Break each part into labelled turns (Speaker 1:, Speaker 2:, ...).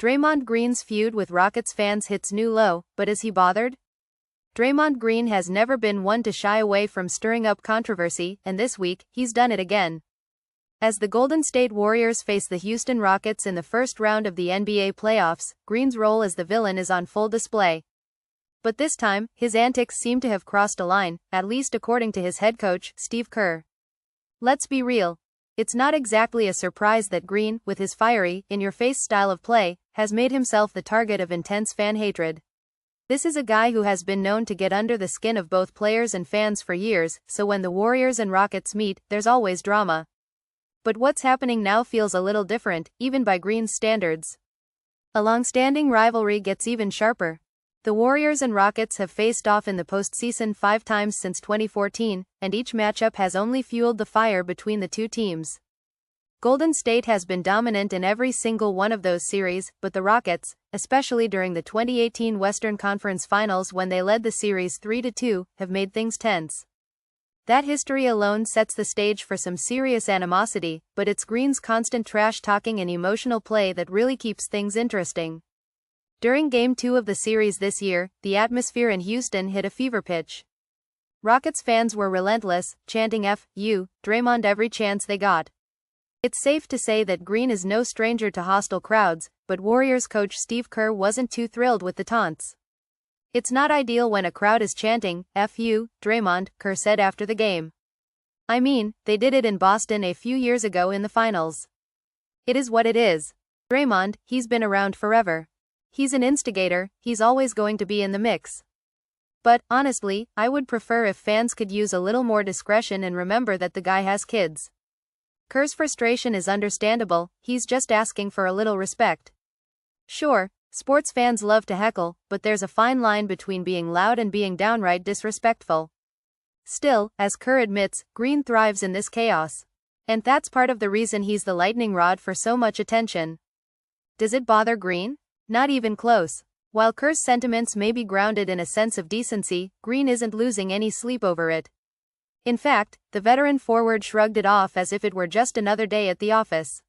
Speaker 1: Draymond Green's feud with Rockets fans hits new low, but is he bothered? Draymond Green has never been one to shy away from stirring up controversy, and this week, he's done it again. As the Golden State Warriors face the Houston Rockets in the first round of the NBA playoffs, Green's role as the villain is on full display. But this time, his antics seem to have crossed a line, at least according to his head coach, Steve Kerr. Let's be real. It's not exactly a surprise that Green, with his fiery, in-your-face style of play, has made himself the target of intense fan hatred. This is a guy who has been known to get under the skin of both players and fans for years, so when the Warriors and Rockets meet, there's always drama. But what's happening now feels a little different, even by Green's standards. A long-standing rivalry gets even sharper. The Warriors and Rockets have faced off in the postseason 5 times since 2014, and each matchup has only fueled the fire between the two teams. Golden State has been dominant in every single one of those series, but the Rockets, especially during the 2018 Western Conference Finals when they led the series 3-2, have made things tense. That history alone sets the stage for some serious animosity, but it's Green's constant trash-talking and emotional play that really keeps things interesting. During Game 2 of the series this year, the atmosphere in Houston hit a fever pitch. Rockets fans were relentless, chanting "F-U" Draymond every chance they got. It's safe to say that Green is no stranger to hostile crowds, but Warriors coach Steve Kerr wasn't too thrilled with the taunts. "It's not ideal when a crowd is chanting, F-U, Draymond," Kerr said after the game. "I mean, they did it in Boston a few years ago in the finals. It is what it is. Draymond, he's been around forever. He's an instigator, he's always going to be in the mix. But, honestly, I would prefer if fans could use a little more discretion and remember that the guy has kids." Kerr's frustration is understandable, he's just asking for a little respect. Sure, sports fans love to heckle, but there's a fine line between being loud and being downright disrespectful. Still, as Kerr admits, Green thrives in this chaos. And that's part of the reason he's the lightning rod for so much attention. Does it bother Green? Not even close. While Kerr's sentiments may be grounded in a sense of decency, Green isn't losing any sleep over it. In fact, the veteran forward shrugged it off as if it were just another day at the office.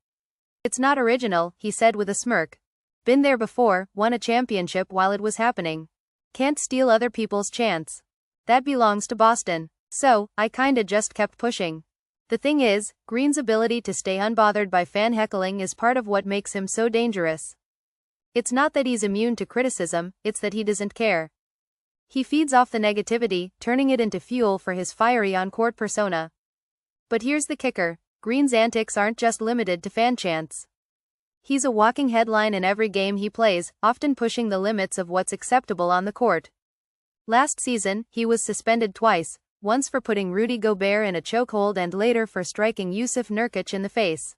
Speaker 1: "It's not original," he said with a smirk. "Been there before, won a championship while it was happening. Can't steal other people's chance. That belongs to Boston. So, I kinda just kept pushing." The thing is, Green's ability to stay unbothered by fan heckling is part of what makes him so dangerous. It's not that he's immune to criticism, it's that he doesn't care. He feeds off the negativity, turning it into fuel for his fiery on-court persona. But here's the kicker, Green's antics aren't just limited to fan chants. He's a walking headline in every game he plays, often pushing the limits of what's acceptable on the court. Last season, he was suspended twice, once for putting Rudy Gobert in a chokehold and later for striking Jusuf Nurkic in the face.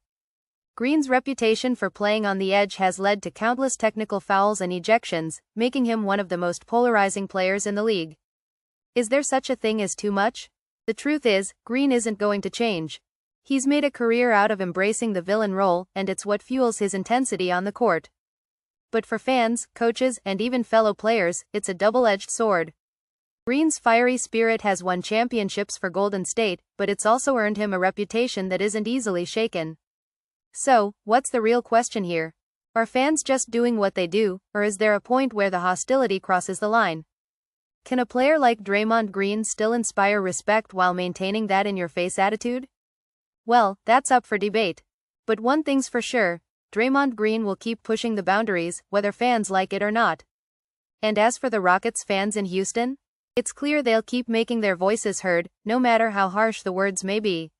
Speaker 1: Green's reputation for playing on the edge has led to countless technical fouls and ejections, making him one of the most polarizing players in the league. Is there such a thing as too much? The truth is, Green isn't going to change. He's made a career out of embracing the villain role, and it's what fuels his intensity on the court. But for fans, coaches, and even fellow players, it's a double-edged sword. Green's fiery spirit has won championships for Golden State, but it's also earned him a reputation that isn't easily shaken. So, what's the real question here? Are fans just doing what they do, or is there a point where the hostility crosses the line? Can a player like Draymond Green still inspire respect while maintaining that in-your-face attitude? Well, that's up for debate. But one thing's for sure, Draymond Green will keep pushing the boundaries, whether fans like it or not. And as for the Rockets fans in Houston, it's clear they'll keep making their voices heard, no matter how harsh the words may be.